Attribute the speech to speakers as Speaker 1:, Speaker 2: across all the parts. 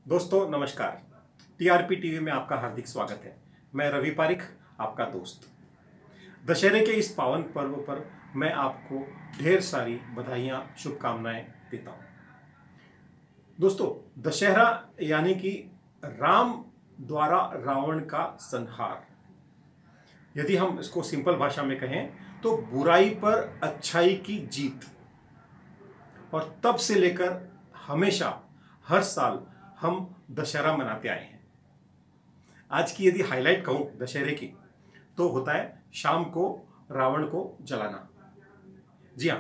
Speaker 1: दोस्तों नमस्कार। TRP TV में आपका हार्दिक स्वागत है। मैं रवि पारिक, आपका दोस्त। दशहरे के इस पावन पर्व पर मैं आपको ढेर सारी बधाइयाँ, शुभकामनाएं देता हूँ। दोस्तों, दशहरा यानी कि राम द्वारा रावण का संहार। यदि हम इसको सिंपल भाषा में कहें तो बुराई पर अच्छाई की जीत। और तब से लेकर हमेशा हर साल हम दशहरा मनाते आए हैं। आज की यदि हाईलाइट कहूं दशहरे की, तो होता है शाम को रावण को जलाना। जी हाँ,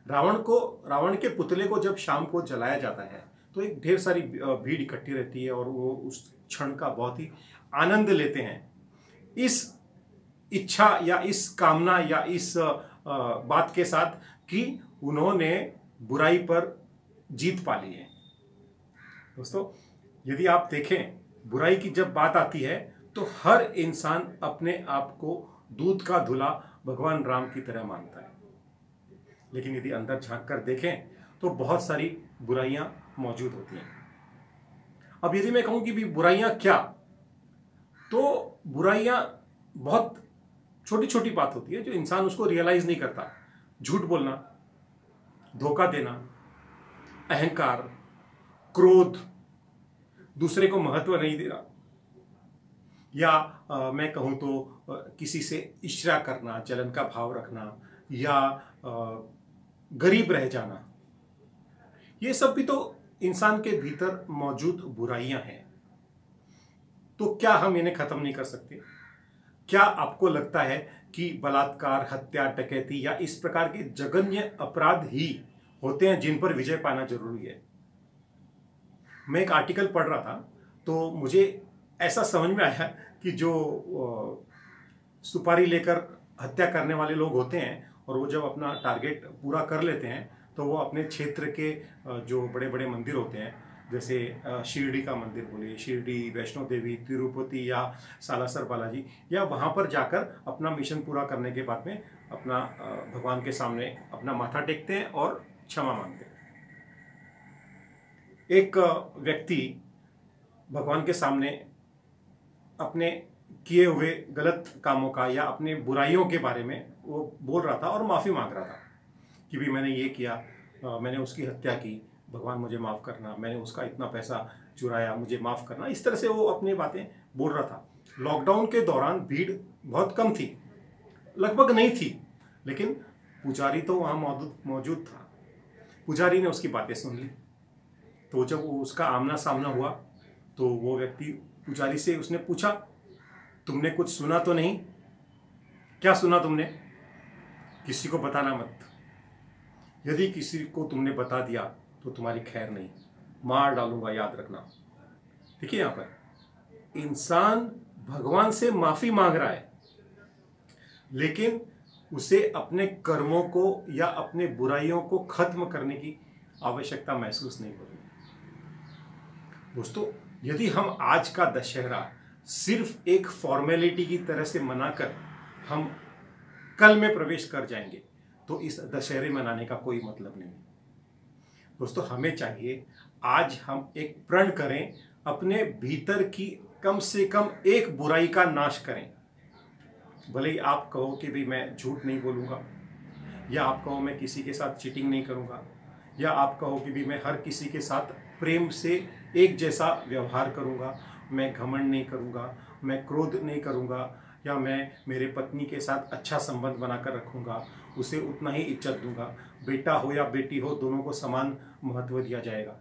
Speaker 1: रावण के पुतले को जब शाम को जलाया जाता है तो एक ढेर सारी भीड़ इकट्ठी रहती है और वो उस क्षण का बहुत ही आनंद लेते हैं। इस इच्छा या इस कामना या इस बात के साथ कि उन्होंने बुराई पर जीत पा ली है। दोस्तों, यदि आप देखें, बुराई की जब बात आती है तो हर इंसान अपने आप को दूध का धुला भगवान राम की तरह मानता है। लेकिन यदि अंदर झांक कर देखें तो बहुत सारी बुराइयां मौजूद होती हैं। अब यदि मैं कहूं कि भी बुराइयां क्या, तो बुराइयां बहुत छोटी छोटी बात होती है जो इंसान उसको रियलाइज नहीं करता। झूठ बोलना, धोखा देना, अहंकार, क्रोध, दूसरे को महत्व नहीं देना, या मैं कहूं तो किसी से ईर्ष्या करना, जलन का भाव रखना, या गरीब रह जाना, ये सब भी तो इंसान के भीतर मौजूद बुराइयां हैं। तो क्या हम इन्हें खत्म नहीं कर सकते? क्या आपको लगता है कि बलात्कार, हत्या, डकैती या इस प्रकार के जघन्य अपराध ही होते हैं जिन पर विजय पाना जरूरी है? मैं एक आर्टिकल पढ़ रहा था तो मुझे ऐसा समझ में आया कि जो सुपारी लेकर हत्या करने वाले लोग होते हैं और वो जब अपना टारगेट पूरा कर लेते हैं तो वो अपने क्षेत्र के जो बड़े बड़े मंदिर होते हैं, जैसे शिरडी का मंदिर बोलिए, शिरडी, वैष्णो देवी, तिरुपति या सालासर बालाजी, या वहाँ पर जाकर अपना मिशन पूरा करने के बाद में अपना भगवान के सामने अपना माथा टेकते हैं और क्षमा मांगते हैं। एक व्यक्ति भगवान के सामने अपने किए हुए गलत कामों का या अपने बुराइयों के बारे में वो बोल रहा था और माफ़ी मांग रहा था कि भी मैंने ये किया, मैंने उसकी हत्या की, भगवान मुझे माफ़ करना, मैंने उसका इतना पैसा चुराया, मुझे माफ़ करना। इस तरह से वो अपनी बातें बोल रहा था। लॉकडाउन के दौरान भीड़ बहुत कम थी, लगभग नहीं थी, लेकिन पुजारी तो वहाँ मौजूद था। पुजारी ने उसकी बातें सुन ली। तो जब वो उसका आमना सामना हुआ तो वो व्यक्ति पुजारी से उसने पूछा, तुमने कुछ सुना तो नहीं? क्या सुना तुमने? किसी को बताना मत। यदि किसी को तुमने बता दिया तो तुम्हारी खैर नहीं, मार डालूंगा, याद रखना। देखिए, यहाँ पर इंसान भगवान से माफी मांग रहा है, लेकिन उसे अपने कर्मों को या अपने बुराइयों को खत्म करने की आवश्यकता महसूस नहीं हो रही। दोस्तों, यदि हम आज का दशहरा सिर्फ एक फॉर्मेलिटी की तरह से मनाकर हम कल में प्रवेश कर जाएंगे तो इस दशहरे मनाने का कोई मतलब नहीं। दोस्तों, हमें चाहिए आज हम एक प्रण करें, अपने भीतर की कम से कम एक बुराई का नाश करें। भले ही आप कहो कि भी मैं झूठ नहीं बोलूँगा, या आप कहो मैं किसी के साथ चीटिंग नहीं करूँगा, या आप कहो कि भी मैं हर किसी के साथ प्रेम से एक जैसा व्यवहार करूँगा, मैं घमंड नहीं करूँगा, मैं क्रोध नहीं करूँगा, या मैं मेरे पत्नी के साथ अच्छा संबंध बनाकर रखूँगा, उसे उतना ही इज्जत दूँगा, बेटा हो या बेटी हो दोनों को समान महत्व दिया जाएगा।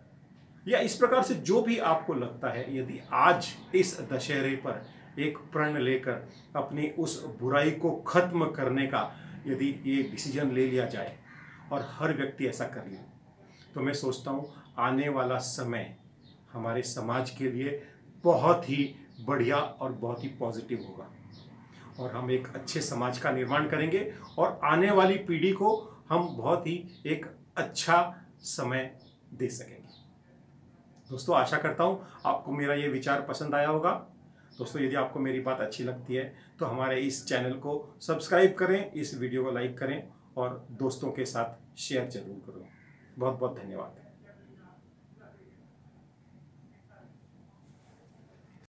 Speaker 1: या इस प्रकार से जो भी आपको लगता है, यदि आज इस दशहरे पर एक प्रण लेकर अपनी उस बुराई को खत्म करने का यदि ये डिसीजन ले लिया जाए और हर व्यक्ति ऐसा कर ले, तो मैं सोचता हूँ आने वाला समय हमारे समाज के लिए बहुत ही बढ़िया और बहुत ही पॉजिटिव होगा, और हम एक अच्छे समाज का निर्माण करेंगे और आने वाली पीढ़ी को हम बहुत ही एक अच्छा समय दे सकेंगे। दोस्तों, आशा करता हूँ आपको मेरा ये विचार पसंद आया होगा। दोस्तों, यदि आपको मेरी बात अच्छी लगती है तो हमारे इस चैनल को सब्सक्राइब करें, इस वीडियो को लाइक करें और दोस्तों के साथ शेयर जरूर करें। बहुत बहुत धन्यवाद।